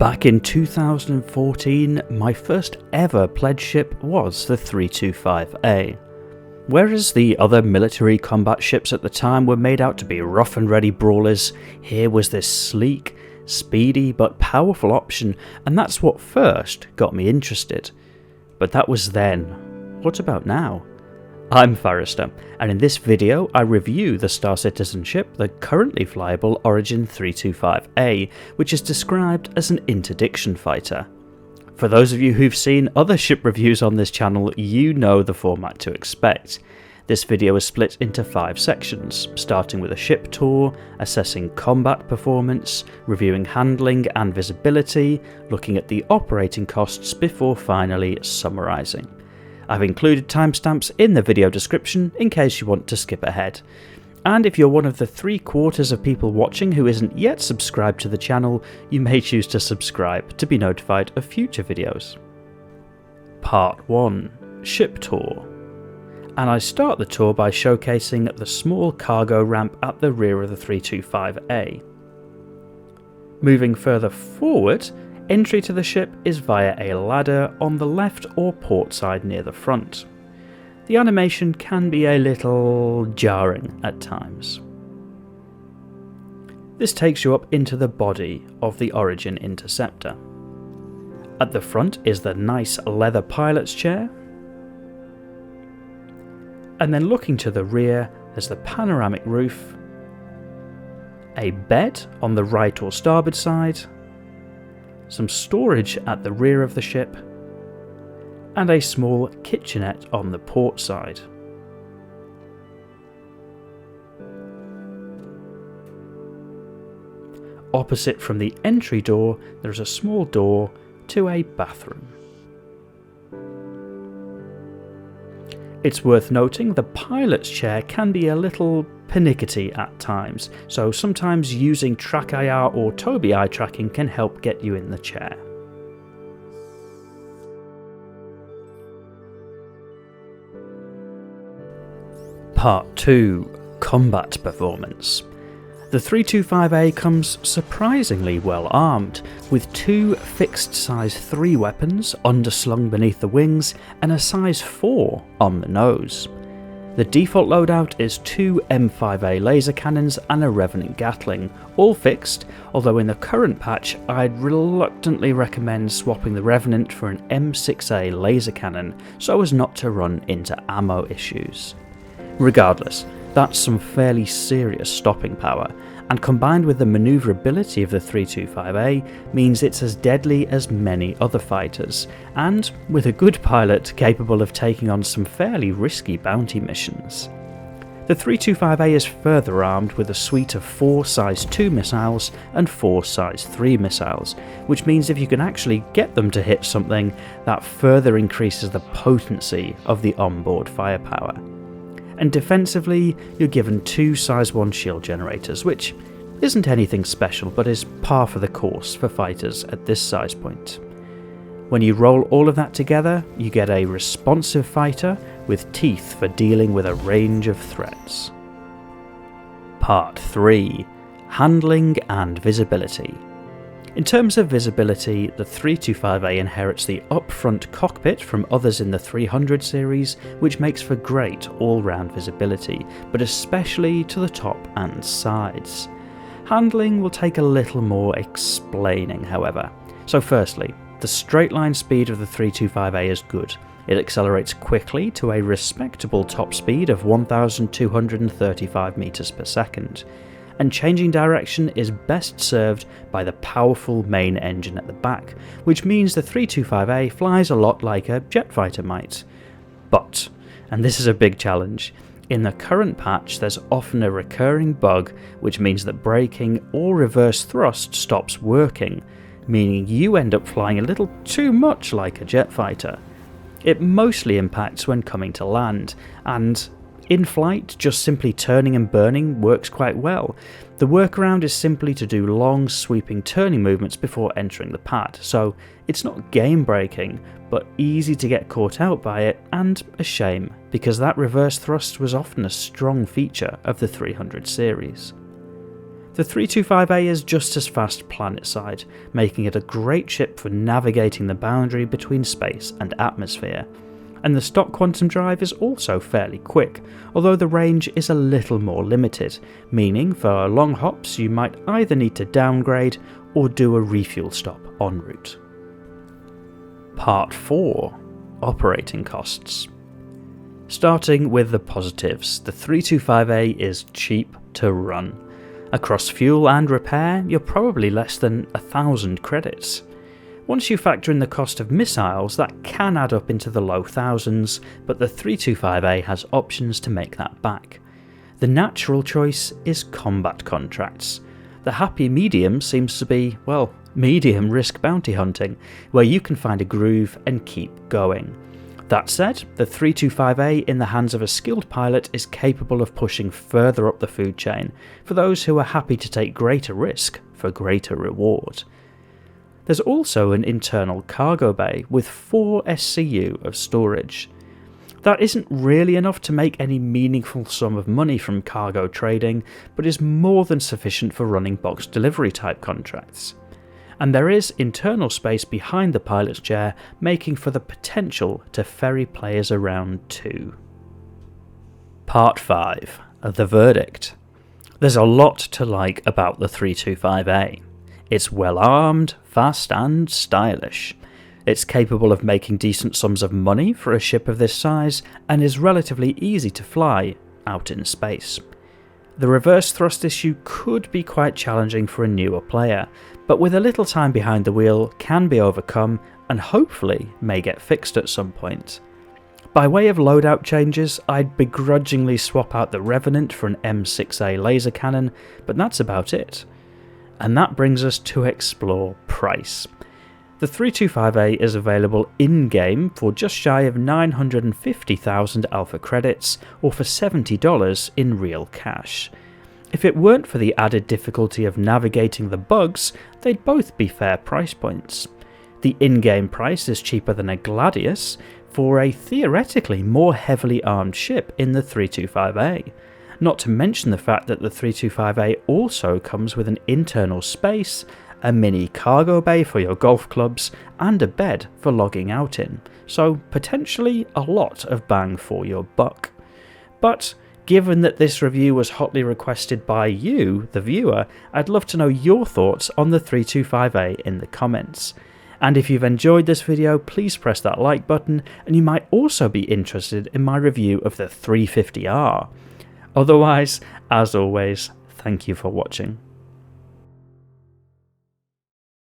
Back in 2014, my first ever pledge ship was the 325A. Whereas the other military combat ships at the time were made out to be rough and ready brawlers, here was this sleek, speedy but powerful option, and that's what first got me interested. But that was then. What about now? I'm Forrester, and in this video I review the Star Citizen ship, the currently flyable Origin 325A, which is described as an interdiction fighter. For those of you who've seen other ship reviews on this channel, you know the format to expect. This video is split into 5 sections, starting with a ship tour, assessing combat performance, reviewing handling and visibility, looking at the operating costs before finally summarising. I've included timestamps in the video description in case you want to skip ahead. And if you're one of the 3/4 of people watching who isn't yet subscribed to the channel, you may choose to subscribe to be notified of future videos. Part 1. Ship Tour. And I start the tour by showcasing the small cargo ramp at the rear of the 325A. Moving further forward, entry to the ship is via a ladder on the left or port side near the front. The animation can be a little jarring at times. This takes you up into the body of the Origin Interceptor. At the front is the nice leather pilot's chair, and then looking to the rear there's the panoramic roof, a bed on the right or starboard side, some storage at the rear of the ship, and a small kitchenette on the port side. Opposite from the entry door, there is a small door to a bathroom. It's worth noting the pilot's chair can be a little pernickety at times, so sometimes using track IR or Tobii eye tracking can help get you in the chair. Part 2. Combat Performance. The 325A comes surprisingly well armed, with 2 fixed size 3 weapons underslung beneath the wings and a size 4 on the nose. The default loadout is 2 M5A laser cannons and a Revenant Gatling, all fixed, although in the current patch I'd reluctantly recommend swapping the Revenant for an M6A laser cannon so as not to run into ammo issues. Regardless, that's some fairly serious stopping power, and combined with the manoeuvrability of the 325A means it's as deadly as many other fighters, and with a good pilot capable of taking on some fairly risky bounty missions. The 325A is further armed with a suite of 4 size 2 missiles and 4 size 3 missiles, which means if you can actually get them to hit something, that further increases the potency of the onboard firepower. And defensively, you're given 2 size 1 shield generators, which isn't anything special but is par for the course for fighters at this size point. When you roll all of that together, you get a responsive fighter with teeth for dealing with a range of threats. Part 3. Handling and Visibility. In terms of visibility, the 325A inherits the up-front cockpit from others in the 300 series, which makes for great all-round visibility, but especially to the top and sides. Handling will take a little more explaining, however. So firstly, the straight line speed of the 325A is good. It accelerates quickly to a respectable top speed of 1,235 meters per second. And changing direction is best served by the powerful main engine at the back, which means the 325A flies a lot like a jet fighter might. But, and this is a big challenge, in the current patch there's often a recurring bug which means that braking or reverse thrust stops working, meaning you end up flying a little too much like a jet fighter. It mostly impacts when coming to land, and in flight, just simply turning and burning works quite well. The workaround is simply to do long sweeping turning movements before entering the pad, so it's not game breaking, but easy to get caught out by it, and a shame, because that reverse thrust was often a strong feature of the 300 series. The 325A is just as fast planetside, making it a great ship for navigating the boundary between space and atmosphere. And the stock quantum drive is also fairly quick, although the range is a little more limited, meaning for long hops you might either need to downgrade or do a refuel stop en route. Part 4. Operating costs. Starting with the positives, the 325A is cheap to run. Across fuel and repair, you're probably less than 1,000 credits. Once you factor in the cost of missiles, that can add up into the low thousands, but the 325A has options to make that back. The natural choice is combat contracts. The happy medium seems to be, well, medium risk bounty hunting, where you can find a groove and keep going. That said, the 325A in the hands of a skilled pilot is capable of pushing further up the food chain for those who are happy to take greater risk for greater reward. There's also an internal cargo bay with 4 SCU of storage. That isn't really enough to make any meaningful sum of money from cargo trading, but is more than sufficient for running box delivery type contracts. And there is internal space behind the pilot's chair, making for the potential to ferry players around too. Part 5. The verdict. There's a lot to like about the 325A. It's well armed, fast and stylish. It's capable of making decent sums of money for a ship of this size, and is relatively easy to fly out in space. The reverse thrust issue could be quite challenging for a newer player, but with a little time behind the wheel can be overcome and hopefully may get fixed at some point. By way of loadout changes, I'd begrudgingly swap out the Revenant for an M6A laser cannon, but that's about it. And that brings us to explore price. The 325A is available in-game for just shy of 950,000 alpha credits, or for $70 in real cash. If it weren't for the added difficulty of navigating the bugs, they'd both be fair price points. The in-game price is cheaper than a Gladius for a theoretically more heavily armed ship in the 325A. Not to mention the fact that the 325A also comes with an internal space, a mini cargo bay for your golf clubs, and a bed for logging out in, so potentially a lot of bang for your buck. But given that this review was hotly requested by you, the viewer, I'd love to know your thoughts on the 325A in the comments. And if you've enjoyed this video, please press that like button, and you might also be interested in my review of the 350R. Otherwise, as always, thank you for watching.